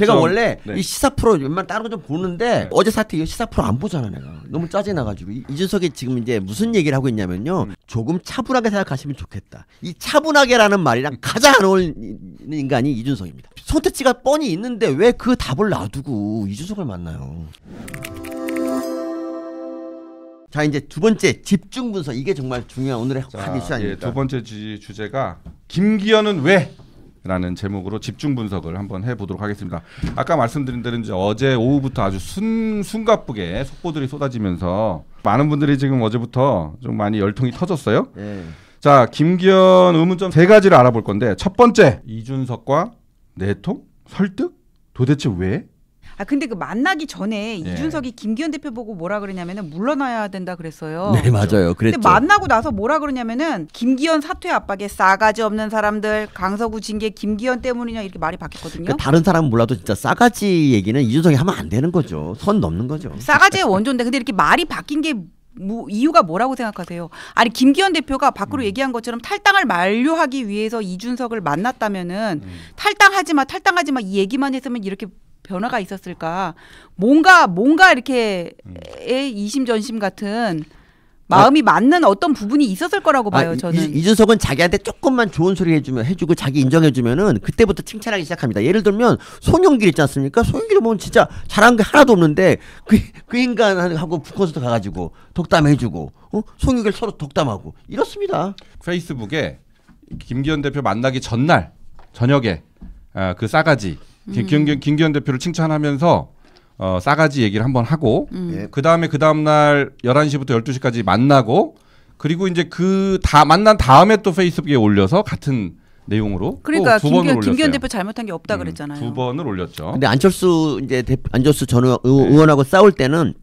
제가 원래 이 시사 프로 웬만한 다른 거 좀 보는데 어제 사태 이거 시사 프로 안 보잖아 내가. 너무 짜증나가지고 이준석이 지금 이제 무슨 얘기를 하고 있냐면요. 조금 차분하게 생각하시면 좋겠다. 이 차분하게라는 말이랑 가장 안 어울리는 인간이 이준석입니다. 선택지가 뻔히 있는데 왜 그 답을 놔두고 이준석을 만나요. 자 이제 두 번째 집중 분석 이게 정말 중요한 오늘의 핫 이슈 아닙니까? 예, 두 번째 주제가 김기현은 왜? 라는 제목으로 집중 분석을 한번 해보도록 하겠습니다. 아까 말씀드린 대로 이제 어제 오후부터 아주 숨가쁘게 속보들이 쏟아지면서 많은 분들이 지금 어제부터 좀 많이 열통이 터졌어요. 네. 자 김기현 의문점 세 가지를 알아볼 건데 첫 번째 이준석과 내통? 설득? 도대체 왜? 아 근데 그 만나기 전에 이준석이 김기현 대표 보고 뭐라 그러냐면은 물러나야 된다 그랬어요. 네 맞아요. 그랬죠. 근데 만나고 나서 뭐라 그러냐면은 김기현 사퇴 압박에 싸가지 없는 사람들 강서구 징계 김기현 때문이냐 이렇게 말이 바뀌었거든요. 그러니까 다른 사람은 몰라도 진짜 싸가지 얘기는 이준석이 하면 안 되는 거죠. 선 넘는 거죠. 싸가지의 원조인데 근데 이렇게 말이 바뀐 게 이유가 뭐라고 생각하세요? 아니 김기현 대표가 밖으로 얘기한 것처럼 탈당을 만료하기 위해서 이준석을 만났다면은 탈당하지 마 이 얘기만 했으면 이렇게 변화가 있었을까? 뭔가 이렇게 이심전심 같은 마음이 맞는 어떤 부분이 있었을 거라고 봐요. 저는 이준석은 자기한테 조금만 좋은 소리 해주고 자기 인정해주면은 그때부터 칭찬하기 시작합니다. 예를 들면 송영길 있지 않습니까? 송영길 보면 진짜 잘한 게 하나도 없는데 그 인간하고 북콘서트 가가지고 덕담해주고 송영길 서로 덕담하고 이렇습니다. 페이스북에 김기현 대표 만나기 전날 저녁에 그 싸가지 김기현 대표를 칭찬하면서 싸가지 얘기를 한번 하고 그 다음날 11시부터 12시까지 만나고 그리고 이제 만난 다음에 또 페이스북에 올려서 같은 내용으로 그러니까 또 두 번을 올렸어요. 김기현 대표 잘못한 게 없다 그랬잖아요. 두 번을 올렸죠. 근데 안철수 전 의원하고 싸울 때는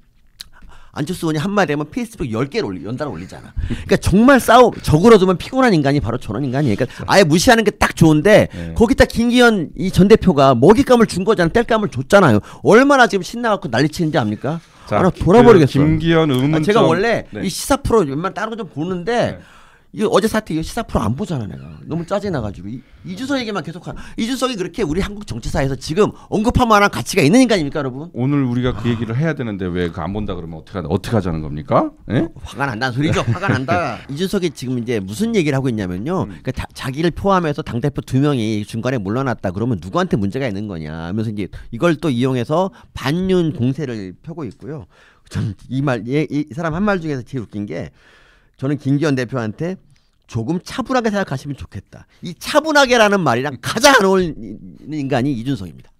안철수 의원이 한마디 하면 페이스북 10개를 연달아 올리잖아. 그러니까 정말 적으로 두면 피곤한 인간이 바로 저런 인간이에요. 그러니까 아예 무시하는 게 딱 좋은데 거기다 김기현 이 전 대표가 먹잇감을 준 거잖아. 뗄감을 줬잖아요. 얼마나 지금 신나갖고 난리치는지 압니까? 자, 돌아버리겠어요. 김기현 의문점. 제가 원래 이 시사 프로 웬만한 다른 거 좀 보는데 이거 어제 사태 이거 시사 프로 안 보잖아 내가. 너무 짜증나가지고 이준석 얘기만 계속 하나. 이준석이 그렇게 우리 한국 정치사에서 지금 언급할 만한 가치가 있는 인간입니까 여러분? 오늘 우리가 그 얘기를 해야 되는데 왜 그 안 본다 그러면 어떻게 하자는 겁니까? 화가 난다는 소리죠. 화가 난다. 이준석이 지금 이제 무슨 얘기를 하고 있냐면요. 그러니까 자기를 포함해서 당대표 2명이 중간에 물러났다 그러면 누구한테 문제가 있는 거냐 하면서 이제 이걸 또 이용해서 반윤 공세를 펴고 있고요. 전 이 사람 한 말 중에서 제일 웃긴 게 저는 김기현 대표한테 조금 차분하게 생각하시면 좋겠다. 이 차분하게라는 말이랑 가장 안 어울리는 인간이 이준석입니다.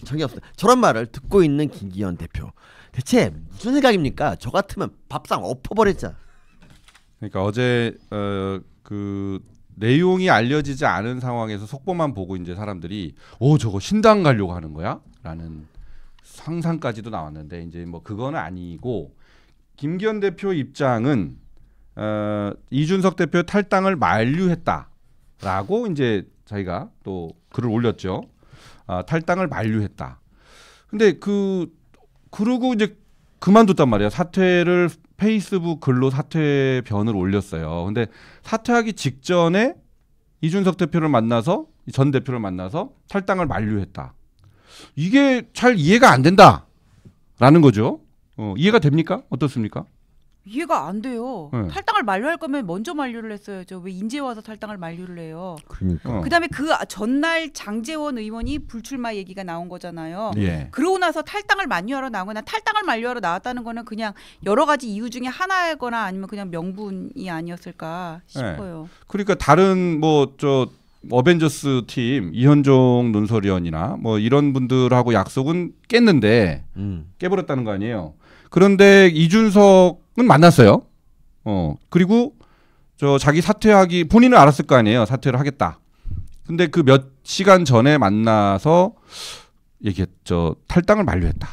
정이 없습니다. 저런 말을 듣고 있는 김기현 대표. 대체 무슨 생각입니까? 저 같으면 밥상 엎어버렸자. 그러니까 어제 그 내용이 알려지지 않은 상황에서 속보만 보고 이제 사람들이 저거 신당 가려고 하는 거야? 라는 상상까지도 나왔는데 이제 뭐 그거는 아니고 김기현 대표 입장은 이준석 대표 탈당을 만류했다라고 이제 자기가 또 글을 올렸죠. 탈당을 만류했다. 근데 그러고 이제 그만뒀단 말이야. 사퇴를 페이스북 글로 사퇴변을 올렸어요. 근데 사퇴하기 직전에 이준석 대표를 만나서 전 대표를 만나서 탈당을 만류했다. 이게 잘 이해가 안 된다라는 거죠. 이해가 됩니까? 어떻습니까? 이해가 안 돼요. 탈당을 만류할 거면 먼저 만류를 했어야죠. 왜 인제 와서 탈당을 만류를 해요? 그러니까. 그다음에 그 전날 장제원 의원이 불출마 얘기가 나온 거잖아요. 예. 그러고 나서 탈당을 만류하러 나온 거나 탈당을 만류하러 나왔다는 거는 그냥 여러 가지 이유 중에 하나거나 아니면 그냥 명분이 아니었을까 싶어요. 그러니까 다른 어벤져스 팀 이현종 논설위원이나 뭐 이런 분들하고 약속은 깼는데 깨버렸다는 거 아니에요. 그런데 이준석은 만났어요. 그리고 자기 사퇴하기 본인은 알았을 거 아니에요. 사퇴를 하겠다. 근데 그 몇 시간 전에 만나서 얘기했죠. 탈당을 만류했다.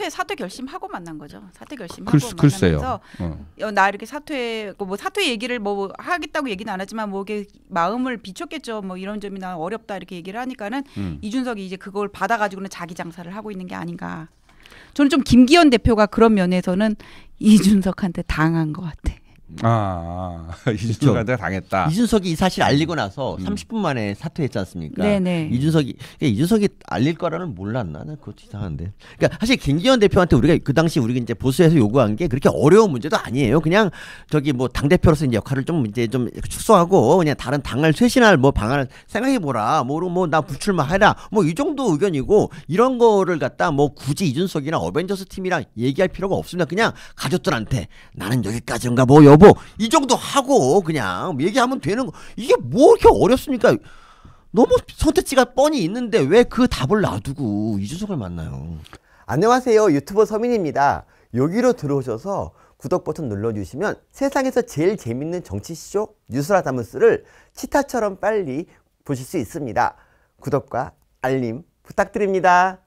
사퇴 결심하고 만난 거죠. 사퇴 결심하고 글쎄요. 만나면서 나 이렇게 사퇴 얘기를 뭐 하겠다고 얘기는 안 하지만 뭐 이게 마음을 비췄겠죠. 뭐 이런 점이 나 어렵다 이렇게 얘기를 하니까는 이준석이 이제 그걸 받아가지고는 자기 장사를 하고 있는 게 아닌가. 저는 좀 김기현 대표가 그런 면에서는 이준석한테 당한 것 같아. 이준석한테 당했다. 이준석이 이 사실 알리고 나서 30분 만에 사퇴했지 않습니까? 네네. 이준석이 알릴 거라는 몰랐나? 난 그것도 이상한데. 그러니까 사실 김기현 대표한테 우리가 그 당시 우리가 이제 보수에서 요구한 게 그렇게 어려운 문제도 아니에요. 그냥 저기 뭐 당 대표로서 이제 역할을 좀 이제 좀 축소하고 그냥 다른 당을 쇄신할 뭐 방안을 생각해 보라. 뭐 나 불출마해라. 뭐 이 정도 의견이고 이런 거를 갖다 뭐 굳이 이준석이나 어벤져스 팀이랑 얘기할 필요가 없습니다. 그냥 가족들한테 나는 여기까지인가 뭐 여보 이 정도 하고 그냥 얘기하면 되는 거. 이게 뭐 이렇게 어렵습니까? 너무 선택지가 뻔히 있는데 왜 그 답을 놔두고 이준석을 만나요? 안녕하세요. 유튜버 서민입니다. 여기로 들어오셔서 구독 버튼 눌러주시면 세상에서 제일 재밌는 정치쇼 뉴스라다무스를 치타처럼 빨리 보실 수 있습니다. 구독과 알림 부탁드립니다.